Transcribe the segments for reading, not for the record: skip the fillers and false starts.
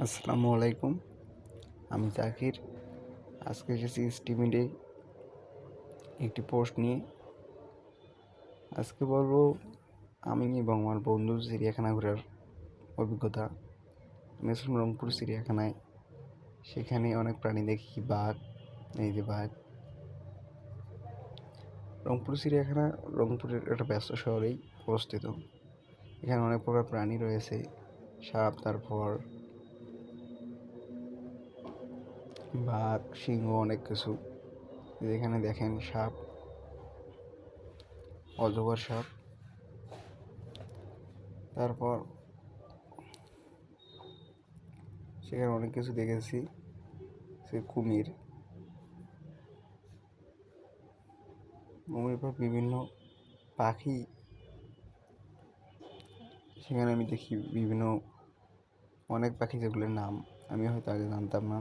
আসসালামু আলাইকুম। আমি জাকির। আজকে এসেছি স্টিমিডে একটি পোস্ট নিয়ে। আজকে বলবো আমি এবং আমার বন্ধুর চিড়িয়াখানা ঘোরার অভিজ্ঞতা। আমি আসলাম রংপুর চিড়িয়াখানায়। সেখানে অনেক প্রাণী দেখি, বাঘ, এই যে বাঘ। রংপুর চিড়িয়াখানা রংপুরের একটা ব্যস্ত শহরেই অবস্থিত। এখানে অনেক প্রকার প্রাণী রয়েছে, সাপ, তারপর বাঘ, সিংহ, অনেক কিছু। যেখানে দেখেন সাপ, অজগর সাপ, তারপর সেখানে অনেক কিছু দেখেছি, সে কুমির কুমির পর বিভিন্ন পাখি। সেখানে আমি দেখি বিভিন্ন অনেক পাখি, যেগুলোর নাম আমি হয়তো আগে জানতাম না।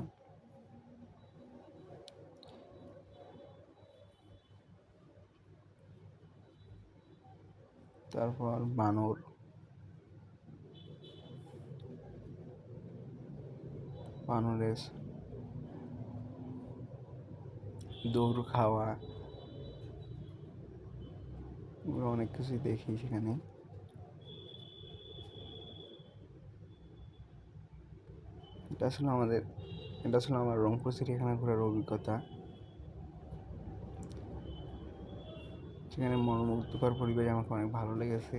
তারপর বানর, বানরের দৌড় খাওয়া, এগুলো অনেক কিছুই দেখি সেখানে। এটা ছিল আমাদের এটা ছিল আমার রংপুর চিড়িয়াখানা ঘোরার অভিজ্ঞতা। সেখানে মনোমুগ্ধকর পরিবেশ আমাকে অনেক ভালো লেগেছে।